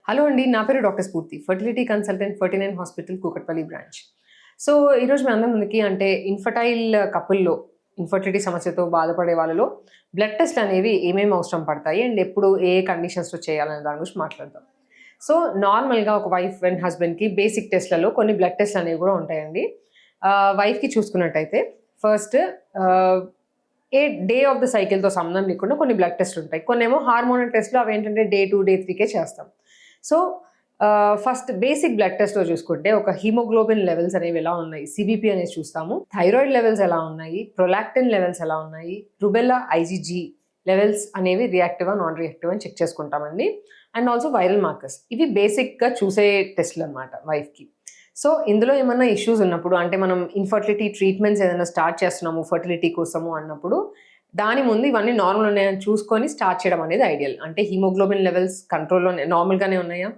Hello అండి. నా పేరు డాక్టర్ స్ఫూర్తి. Fertility consultant 49 hospital Kukatpally branch. So, ఈరోజు మీ అందరి ముందుకి అంటే ఇన్ఫర్టైల్ కపుల్‌లో ఇన్ఫర్టిలిటీ సమస్యతో బాధపడే వాళ్ళలో బ్లడ్ టెస్ట్‌లనేవి ఏమేమి అవసరం పడతాయి అండ్ ఎప్పుడు ఏ కండిషన్స్‌లో చేయాలనే దాని గురించి మాట్లాడదాం. సో, నార్మల్‌గా ఒక వైఫ్ అండ్ హస్బెండ్‌కి బేసిక్ టెస్ట్‌లలో కొన్ని బ్లడ్ టెస్ట్‌లనేవి కూడా ఉంటాయండి. వైఫ్‌కి చూసుకున్నట్టయితే ఫస్ట్ ఆహ్, ఏ డే ఆఫ్ ద సైకిల్‌తో సంబంధం లేకుండా కొన్ని బ్లడ్ టెస్ట్‌లు ఉంటాయి. కొన్నేమో హార్మోనల్ టెస్ట్‌లు అవేంటంటే డే 2, డే 3కే చేస్తాం. సో, ఫస్ట్ బేసిక్ బ్లడ్ టెస్ట్‌లో చూసుకుంటే ఒక హిమోగ్లోబిన్ లెవెల్స్ అనేవి ఎలా ఉన్నాయి, సీబీపీ అనేది చూస్తాము. థైరాయిడ్ లెవెల్స్ ఎలా ఉన్నాయి, ప్రొలాక్టిన్ లెవెల్స్ ఎలా ఉన్నాయి, రుబెల్లా ఐజీజీ లెవెల్స్ అనేవి రియాక్టివా, నాన్ రియాక్టివ్ అని చెక్ చేసుకుంటామండి. And also viral markers. ఇవి బేసిక్‌గా చూసే టెస్ట్‌లు అనమాట వైఫ్‌కి. సో, ఇందులో ఏమన్నా ఇష్యూస్ ఉన్నప్పుడు అంటే మనం ఇన్ఫర్టిలిటీ ట్రీట్మెంట్స్ ఏదైనా స్టార్ట్ చేస్తున్నాము ఫర్టిలిటీ కోసము అన్నప్పుడు దాని ముందు ఇవన్నీ నార్మల్ ఉన్నాయని చూసుకొని స్టార్ట్ చేయడం అనేది ఐడియల్. అంటే హిమోగ్లోబిన్ లెవెల్స్ కంట్రోల్‌లోనే నార్మల్‌గానే ఉన్నాయా?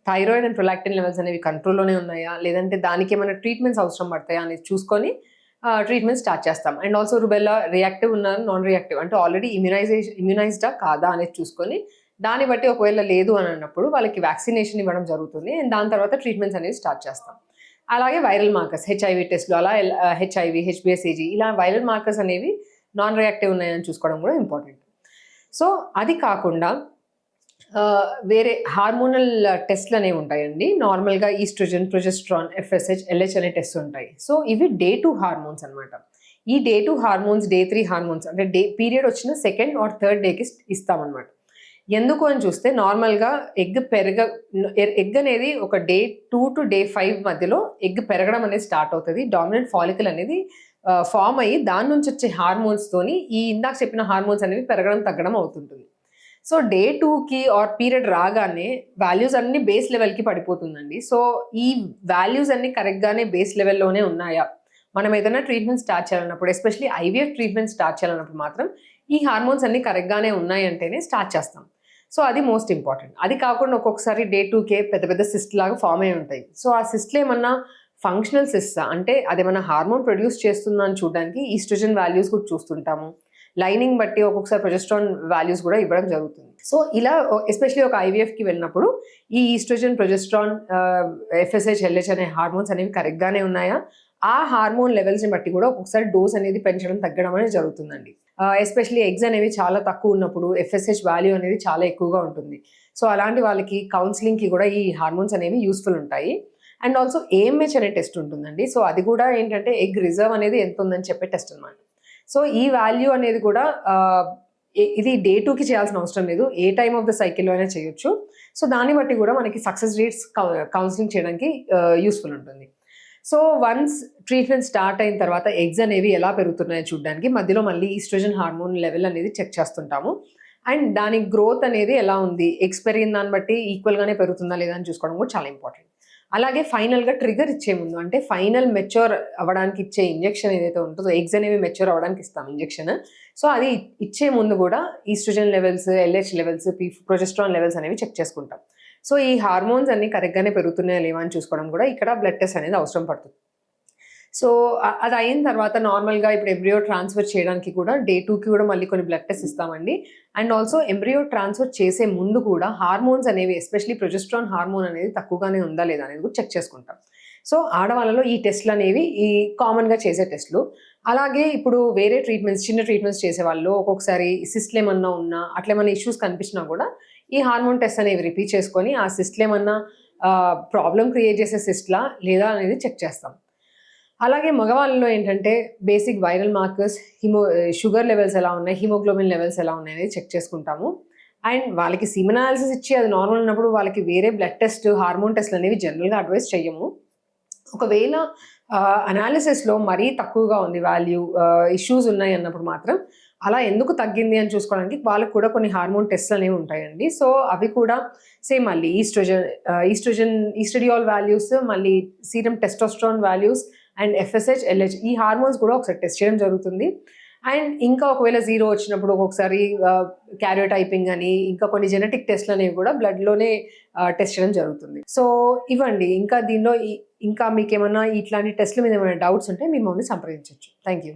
థైరాయిడ్ అండ్ ప్రొలాక్టిన్ లెవెల్స్ అనేవి కంట్రోల్‌లోనే ఉన్నాయా? లేదంటే దానికి ఏమైనా ట్రీట్మెంట్స్ అవసరం పడతాయా అనేది చూసుకొని ట్రీట్మెంట్ స్టార్ట్ చేస్తాం. అండ్ ఆల్సో రుబెల్లా రియాక్టివ్ ఉన్నారా? నాన్ రియాక్టివ్ అంటే ఆల్రెడీ ఇమ్యునైజ్డా కాదా అనేది చూసుకొని దాన్ని బట్టి ఒకవేళ లేదు అని అన్నప్పుడు వాళ్ళకి వ్యాక్సినేషన్ ఇవ్వడం జరుగుతుంది. అండ్ దాని తర్వాత ట్రీట్మెంట్స్ అనేవి స్టార్ట్ చేస్తాం. అలాగే వైరల్ మార్కర్స్ హెచ్ఐవి టెస్ట్‌లు అలా హెచ్ఐవి, హెచ్‌బీఎస్ఏజీ ఇలా వైరల్ మార్కర్స్ అనేవి నాన్ రియాక్టివ్ ఉన్నాయని చూసుకోవడం కూడా ఇంపార్టెంట్. సో, అది కాకుండా వేరే హార్మోనల్ టెస్ట్‌లు అనేవి ఉంటాయండి. నార్మల్‌గా ఈస్ట్రోజన్, ప్రొజెస్ట్రాన్, ఎఫ్ఎస్హెచ్, ఎల్హెచ్ అనే టెస్ట్స్ ఉంటాయి. సో, ఇవి డే 2 హార్మోన్స్ అన్నమాట. ఈ డే 2 హార్మోన్స్, డే 3 హార్మోన్స్ అంటే పీరియడ్ వచ్చిన సెకండ్ ఆర్ థర్డ్ డేకి ఇస్తామన్నమాట. ఎందుకు అని చూస్తే నార్మల్‌గా ఎగ్ అనేది ఒక డే 2 టు డే 5 మధ్యలో ఎగ్ పెరగడం అనేది స్టార్ట్ అవుతది. డామినెంట్ ఫాలికల్ అనేది ఫార్మ్ అయ్యి దాని నుంచి వచ్చే హార్మోన్స్‌తోని ఈ ఇందాక చెప్పిన హార్మోన్స్ అనేవి పెరగడం, తగ్గడం అవుతుంటుంది. సో, డే 2కి ఆర్ పీరియడ్ రాగానే వాల్యూస్ అన్నీ బేస్ లెవెల్‌కి పడిపోతుందండి. సో, ఈ వాల్యూస్ అన్నీ కరెక్ట్‌గానే బేస్ లెవెల్‌లోనే ఉన్నాయా? మనం ఏదైనా ట్రీట్మెంట్ స్టార్ట్ చేయాలన్నప్పుడు ఎస్పెషల్లీ ఐవీఎఫ్ ట్రీట్మెంట్ స్టార్ట్ చేయాలన్నప్పుడు మాత్రం ఈ హార్మోన్స్ అన్నీ కరెక్ట్‌గానే ఉన్నాయంటేనే స్టార్ట్ చేస్తాం. సో, అది మోస్ట్ ఇంపార్టెంట్. అది కాకుండా ఒక్కొక్కసారి డే 2కే పెద్ద పెద్ద సిస్ట్ లాగా ఫార్మ్ అయ్యి ఉంటాయి. సో, ఆ సిస్ట్‌లు ఏమన్నా ఫంక్షనల్ సిస్టా అంటే అదేమన్నా హార్మోన్ ప్రొడ్యూస్ చేస్తుందా అని చూడడానికి ఈస్ట్రోజన్ వాల్యూస్ కూడా చూస్తుంటాము. లైనింగ్ బట్టి ఒక్కొక్కసారి ప్రొజెస్ట్రాన్ వాల్యూస్ కూడా ఇవ్వడం జరుగుతుంది. సో, ఇలా ఎస్పెషల్లీ ఒక ఐవీఎఫ్‌కి వెళ్ళినప్పుడు ఈ ఈస్ట్రోజన్, ప్రొజెస్ట్రాన్, ఎఫ్ఎస్హెచ్, ఎల్హెచ్ అనే హార్మోన్స్ అనేవి కరెక్ట్‌గానే ఉన్నాయా? ఆ హార్మోన్ లెవెల్స్‌ని బట్టి కూడా ఒక్కొక్కసారి డోస్ అనేది పెంచడం, తగ్గడం అనేది జరుగుతుందండి. ఎస్పెషల్లీ ఎగ్స్ అనేవి చాలా తక్కువ ఉన్నప్పుడు ఎఫ్ఎస్హెచ్ వాల్యూ అనేది చాలా ఎక్కువగా ఉంటుంది. సో, అలాంటి వాళ్ళకి కౌన్సెలింగ్‌కి కూడా ఈ హార్మోన్స్ అనేవి యూజ్‌ఫుల్ ఉంటాయి. అండ్ ఆల్సో ఏఎంహెచ్ అనే టెస్ట్ ఉంటుందండి. సో, అది కూడా ఏంటంటే ఎగ్ రిజర్వ్ అనేది ఎంత ఉందని చెప్పే టెస్ట్ అనమాట. సో, ఈ వాల్యూ అనేది కూడా ఇది డే 2కి చేయాల్సిన అవసరం లేదు. ఏ టైమ్ ఆఫ్ ద సైకిల్‌లో అయినా చేయొచ్చు. సో, దాన్ని బట్టి కూడా మనకి సక్సెస్ రేట్స్ కౌన్సెలింగ్ చేయడానికి యూజ్‌ఫుల్ ఉంటుంది. సో, వన్స్ ట్రీట్మెంట్ స్టార్ట్ అయిన తర్వాత ఎగ్స్ అనేవి ఎలా పెరుగుతున్నాయో చూడడానికి మధ్యలో మళ్ళీ ఈస్ట్రోజన్ హార్మోన్ లెవెల్ అనేది చెక్ చేస్తుంటాము. అండ్ దాని గ్రోత్ అనేది ఎలా ఉంది, ఎగ్స్ పెరిగిన దాన్ని బట్టి ఈక్వల్‌గానే పెరుగుతుందా లేదా అని చూసుకోవడం కూడా చాలా ఇంపార్టెంట్. అలాగే ఫైనల్‌గా ట్రిగ్గర్ ఇచ్చే ముందు అంటే ఫైనల్ మెచ్యూర్ అవ్వడానికి ఇచ్చే ఇంజెక్షన్ ఏదైతే ఉంటుందో ఎగ్స్ అనేవి మెచ్యూర్ అవ్వడానికి ఇస్తాం ఇంజెక్షన్. సో, అది ఇచ్చే ముందు కూడా oestrogen levels, LH levels, progesterone levels అనేవి చెక్ చేసుకుంటాం. సో, ఈ హార్మోన్స్ అన్నీ కరెక్ట్‌గానే పెరుగుతున్నాయా లేవా అని చూసుకోవడం కూడా ఇక్కడ బ్లడ్ టెస్ట్ అనేది అవసరం పడుతుంది. సో, అది అయిన తర్వాత నార్మల్‌గా ఇప్పుడు ఎంబ్రియో ట్రాన్స్‌ఫర్ చేయడానికి కూడా డే 2కి కూడా మళ్ళీ కొన్ని బ్లడ్ టెస్ట్ ఇస్తామండి. అండ్ ఆల్సో ఎంబ్రియో ట్రాన్స్‌ఫర్ చేసే ముందు కూడా హార్మోన్స్ అనేవి ఎస్పెషల్లీ ప్రొజెస్ట్రాన్ హార్మోన్ అనేది తక్కువగానే ఉందా లేదా అనేది కూడా చెక్ చేసుకుంటాం. సో, ఆడవాళ్ళలో ఈ టెస్ట్‌లు అనేవి కామన్‌గా చేసే టెస్ట్‌లు. అలాగే ఇప్పుడు వేరే ట్రీట్మెంట్స్, చిన్న ట్రీట్మెంట్స్ చేసేవాళ్ళు ఒక్కొక్కసారి సిస్ట్‌లు ఏమన్నా ఉన్నా అట్లేమన్నా ఇష్యూస్ కనిపించినా కూడా ఈ హార్మోన్ టెస్ట్ అనేవి రిపీట్ చేసుకొని ఆ సిస్ట్‌లు ఏమన్నా ప్రాబ్లమ్ క్రియేట్ చేసే సిస్ట్‌లా లేదా అనేది చెక్ చేస్తాం. అలాగే మగవాళ్ళలో ఏంటంటే basic viral markers, sugar levels ఎలా ఉన్నాయి, హిమోగ్లోబిన్ లెవెల్స్ ఎలా ఉన్నాయి అనేది చెక్ చేసుకుంటాము. అండ్ వాళ్ళకి సీమెన్ అనాలిసిస్ ఇచ్చి అది నార్మల్ ఉన్నప్పుడు వాళ్ళకి వేరే బ్లడ్ టెస్ట్, హార్మోన్ టెస్ట్‌లు అనేవి జనరల్‌గా అడ్వైస్ చెయ్యము. ఒకవేళ అనాలిసిస్‌లో మరీ తక్కువగా ఉంది వాల్యూ, ఇష్యూస్ ఉన్నాయి అన్నప్పుడు మాత్రం అలా ఎందుకు తగ్గింది అని చూసుకోవడానికి వాళ్ళకి కూడా కొన్ని హార్మోన్ టెస్ట్‌లు అనేవి ఉంటాయండి. సో, అవి కూడా సేమ్ మళ్ళీ ఈస్ట్రడియోల్ వాల్యూస్, మళ్ళీ serum testosterone values and FSH, LH ఈ హార్మోన్స్ కూడా ఒకసారి టెస్ట్ చేయడం జరుగుతుంది. అండ్ ఇంకా ఒకవేళ 0 వచ్చినప్పుడు ఒక్కొక్కసారి క్యారియోటైపింగ్ అని ఇంకా కొన్ని జెనెటిక్ టెస్ట్‌లు అనేవి కూడా బ్లడ్‌లోనే టెస్ట్ చేయడం జరుగుతుంది. సో, ఇవండి. ఇంకా దీనిలో ఇంకా మీకేమన్నా ఇట్లాంటి టెస్ట్‌ల మీద ఏమైనా డౌట్స్ ఉంటే మీరు మమ్మల్ని సంప్రదించొచ్చు. Thank you.